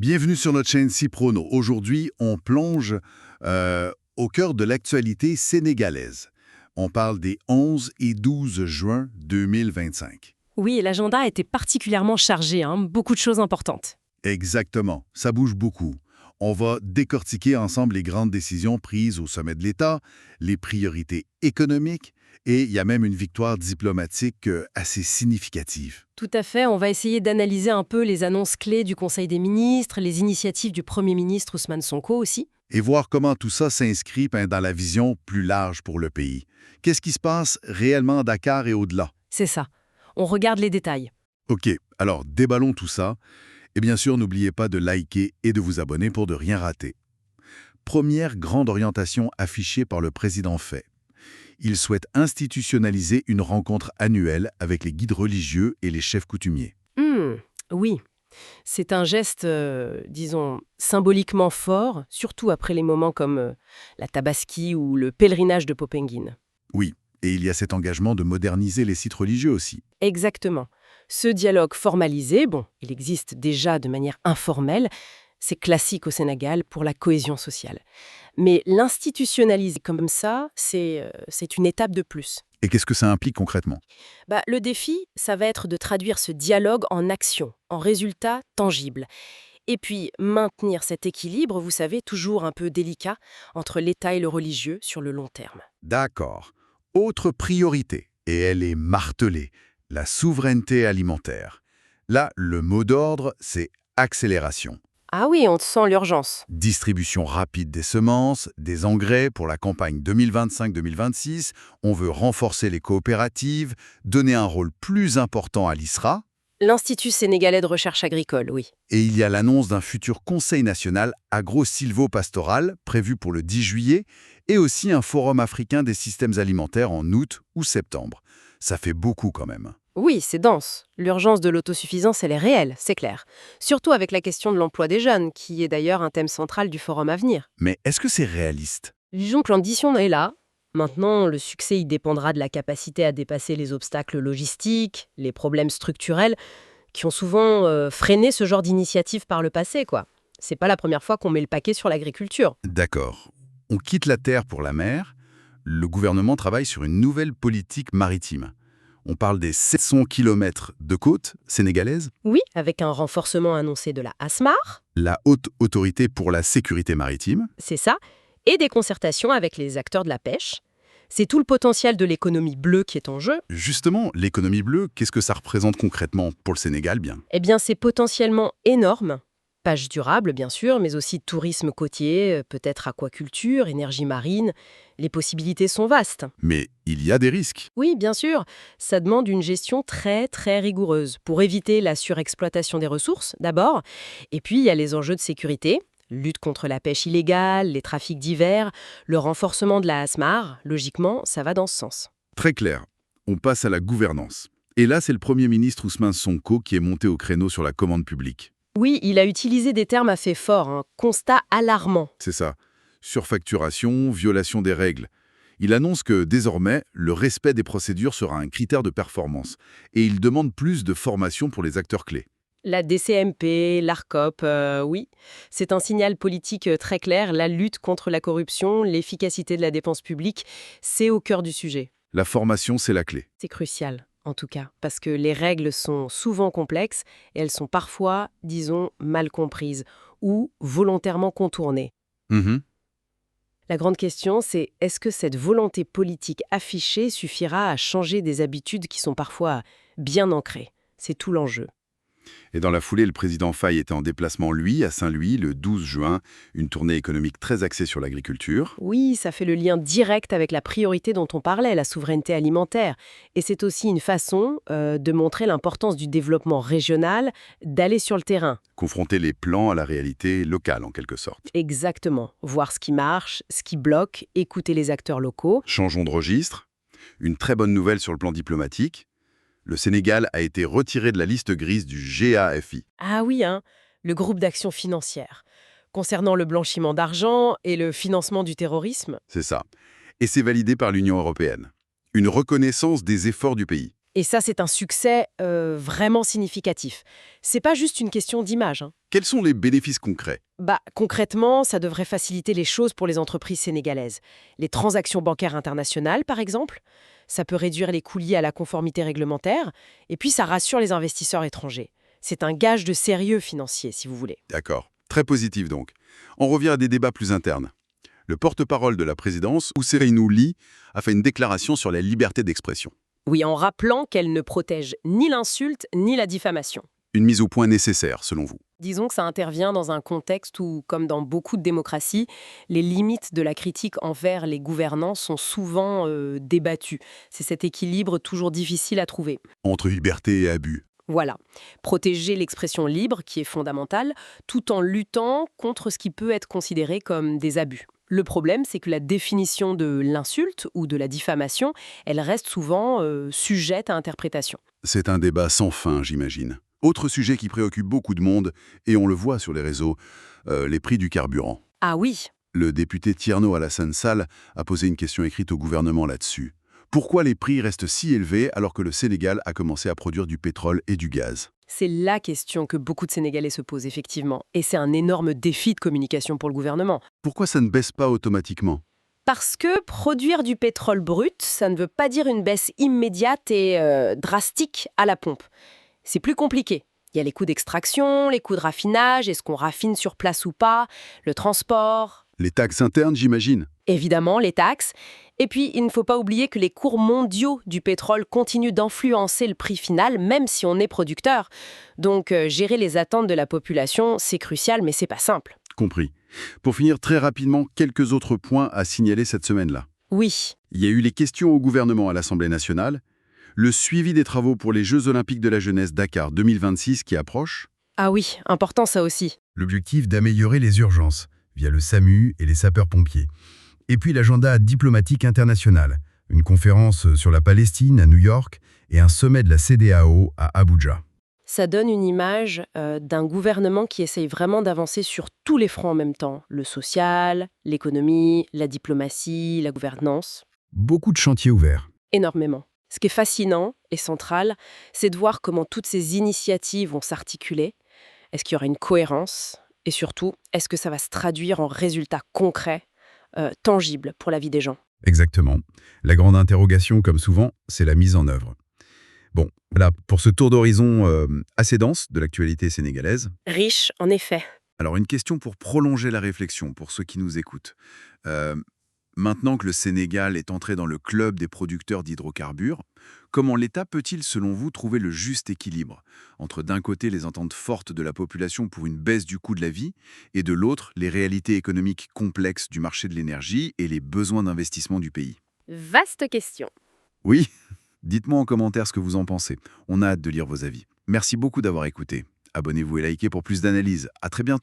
Bienvenue sur notre chaîne Ciprono. Aujourd'hui, on plonge au cœur de l'actualité sénégalaise. On parle des 11 et 12 juin 2025. Oui, l'agenda était particulièrement chargé, beaucoup de choses importantes. Exactement, ça bouge beaucoup. On va décortiquer ensemble les grandes décisions prises au sommet de l'État, les priorités économiques, et il y a même une victoire diplomatique assez significative. Tout à fait, on va essayer d'analyser un peu les annonces clés du Conseil des ministres, les initiatives du Premier ministre Ousmane Sonko aussi. Et voir comment tout ça s'inscrit dans la vision plus large pour le pays. Qu'est-ce qui se passe réellement à Dakar et au-delà? C'est ça. On regarde les détails. OK, alors déballons tout ça. Et bien sûr, n'oubliez pas de liker et de vous abonner pour ne rien rater. Première grande orientation affichée par le président fait. Il souhaite institutionnaliser une rencontre annuelle avec les guides religieux et les chefs coutumiers. Oui. C'est un geste, disons, symboliquement fort, surtout après les moments comme la Tabaski ou le pèlerinage de Popenguine. Oui, et il y a cet engagement de moderniser les sites religieux aussi. Exactement. Ce dialogue formalisé, il existe déjà de manière informelle, c'est classique au Sénégal pour la cohésion sociale. Mais l'institutionnaliser comme ça, c'est une étape de plus. Et qu'est-ce que ça implique concrètement? Le défi, ça va être de traduire ce dialogue en action, en résultats tangibles. Et puis, maintenir cet équilibre, vous savez, toujours un peu délicat, entre l'État et le religieux sur le long terme. D'accord. Autre priorité, et elle est martelée, la souveraineté alimentaire. Là, le mot d'ordre, c'est accélération. Ah oui, on sent l'urgence. Distribution rapide des semences, des engrais pour la campagne 2025-2026. On veut renforcer les coopératives, donner un rôle plus important à l'ISRA. L'Institut sénégalais de recherche agricole, oui. Et il y a l'annonce d'un futur Conseil national agro-silvo-pastoral prévu pour le 10 juillet et aussi un forum africain des systèmes alimentaires en août ou septembre. Ça fait beaucoup quand même. Oui, c'est dense. L'urgence de l'autosuffisance, elle est réelle, c'est clair. Surtout avec la question de l'emploi des jeunes, qui est d'ailleurs un thème central du forum à venir. Mais est-ce que c'est réaliste? Disons que l'ambition est là. Maintenant, le succès y dépendra de la capacité à dépasser les obstacles logistiques, les problèmes structurels, qui ont souvent freiné ce genre d'initiative par le passé, quoi. C'est pas la première fois qu'on met le paquet sur l'agriculture. D'accord. On quitte la terre pour la mer. Le gouvernement travaille sur une nouvelle politique maritime. On parle des 700 km de côte sénégalaise, Oui, avec un renforcement annoncé de la ASMAR, la Haute Autorité pour la Sécurité Maritime. c'est ça, et des concertations avec les acteurs de la pêche. C'est tout le potentiel de l'économie bleue qui est en jeu. Justement, l'économie bleue, qu'est-ce que ça représente concrètement pour le Sénégal bien? Eh bien, c'est potentiellement énorme. Pêche durable, bien sûr, mais aussi tourisme côtier, peut-être aquaculture, énergie marine. Les possibilités sont vastes. Mais il y a des risques. Oui, bien sûr, ça demande une gestion très, très rigoureuse pour éviter la surexploitation des ressources, d'abord. Et puis, il y a les enjeux de sécurité, lutte contre la pêche illégale, les trafics divers, le renforcement de la ASMAR. Logiquement, ça va dans ce sens. Très clair. On passe à la gouvernance. Et là, c'est le Premier ministre Ousmane Sonko qui est monté au créneau sur la commande publique. Oui, il a utilisé des termes assez forts, un constat alarmant. C'est ça. Surfacturation, violation des règles. Il annonce que, désormais, le respect des procédures sera un critère de performance. Et il demande plus de formation pour les acteurs clés. La DCMP, l'ARCOP, oui, c'est un signal politique très clair. La lutte contre la corruption, l'efficacité de la dépense publique, c'est au cœur du sujet. La formation, c'est la clé. C'est crucial, en tout cas, parce que les règles sont souvent complexes et elles sont parfois, disons, mal comprises ou volontairement contournées. Mhm. La grande question, c'est est-ce que cette volonté politique affichée suffira à changer des habitudes qui sont parfois bien ancrées? C'est tout l'enjeu. Et dans la foulée, le président Faye était en déplacement, lui, à Saint-Louis, le 12 juin, une tournée économique très axée sur l'agriculture. Oui, ça fait le lien direct avec la priorité dont on parlait, la souveraineté alimentaire. Et c'est aussi une façon de montrer l'importance du développement régional, d'aller sur le terrain. Confronter les plans à la réalité locale, en quelque sorte. Exactement. Voir ce qui marche, ce qui bloque, écouter les acteurs locaux. Changeons de registre. Une très bonne nouvelle sur le plan diplomatique. Le Sénégal a été retiré de la liste grise du GAFI. Ah oui, le groupe d'action financière. Concernant le blanchiment d'argent et le financement du terrorisme. C'est ça. Et c'est validé par l'Union européenne. Une reconnaissance des efforts du pays. Et ça, c'est un succès vraiment significatif. C'est pas juste une question d'image, hein. Quels sont les bénéfices concrets? Concrètement, ça devrait faciliter les choses pour les entreprises sénégalaises. Les transactions bancaires internationales, par exemple, ça peut réduire les coûts liés à la conformité réglementaire, et puis ça rassure les investisseurs étrangers. C'est un gage de sérieux financier, si vous voulez. D'accord. Très positif donc. On revient à des débats plus internes. Le porte-parole de la présidence, Ousseynou Ly, a fait une déclaration sur la liberté d'expression. Oui, en rappelant qu'elle ne protège ni l'insulte ni la diffamation. Une mise au point nécessaire, selon vous. Disons que ça intervient dans un contexte où, comme dans beaucoup de démocraties, les limites de la critique envers les gouvernants sont souvent débattues. C'est cet équilibre toujours difficile à trouver. Entre liberté et abus. Voilà, protéger l'expression libre, qui est fondamentale, tout en luttant contre ce qui peut être considéré comme des abus. Le problème, c'est que la définition de l'insulte ou de la diffamation, elle reste souvent sujette à interprétation. C'est un débat sans fin, j'imagine. Autre sujet qui préoccupe beaucoup de monde, et on le voit sur les réseaux, les prix du carburant. Ah oui, Le député Thierno Alassane Sall a posé une question écrite au gouvernement là-dessus. Pourquoi les prix restent si élevés alors que le Sénégal a commencé à produire du pétrole et du gaz? c'est la question que beaucoup de Sénégalais se posent effectivement. Et c'est un énorme défi de communication pour le gouvernement. Pourquoi ça ne baisse pas automatiquement? Parce que produire du pétrole brut, ça ne veut pas dire une baisse immédiate et drastique à la pompe. C'est plus compliqué. Il y a les coûts d'extraction, les coûts de raffinage, est-ce qu'on raffine sur place ou pas, le transport, Les taxes internes, j'imagine. évidemment les taxes. Et puis, il ne faut pas oublier que les cours mondiaux du pétrole continuent d'influencer le prix final, même si on est producteur. Donc, gérer les attentes de la population, c'est crucial, mais c'est pas simple. Compris. Pour finir très rapidement, quelques autres points à signaler cette semaine-là. Oui, Il y a eu les questions au gouvernement à l'Assemblée nationale, le suivi des travaux pour les Jeux Olympiques de la jeunesse Dakar 2026 qui approche, ah oui, important ça aussi. l'objectif d'améliorer les urgences via le SAMU et les sapeurs-pompiers. Et puis l'agenda diplomatique international, une conférence sur la Palestine à New York et un sommet de la CEDEAO à Abuja. Ça donne une image d'un gouvernement qui essaye vraiment d'avancer sur tous les fronts en même temps. Le social, l'économie, la diplomatie, la gouvernance. Beaucoup de chantiers ouverts. Énormément. Ce qui est fascinant et central, c'est de voir comment toutes ces initiatives vont s'articuler. Est-ce qu'il y aura une cohérence? Et surtout, est-ce que ça va se traduire en résultats concrets, tangibles pour la vie des gens? Exactement. La grande interrogation, comme souvent, c'est la mise en œuvre. Bon, voilà, pour ce tour d'horizon assez dense de l'actualité sénégalaise. Riche, en effet. alors une question pour prolonger la réflexion pour ceux qui nous écoutent. Maintenant que le Sénégal est entré dans le club des producteurs d'hydrocarbures, comment l'État peut-il, selon vous, trouver le juste équilibre entre d'un côté les attentes fortes de la population pour une baisse du coût de la vie et de l'autre les réalités économiques complexes du marché de l'énergie et les besoins d'investissement du pays? Vaste question. Oui, dites-moi en commentaire ce que vous en pensez. On a hâte de lire vos avis. Merci beaucoup d'avoir écouté. Abonnez-vous et likez pour plus d'analyses. À très bientôt.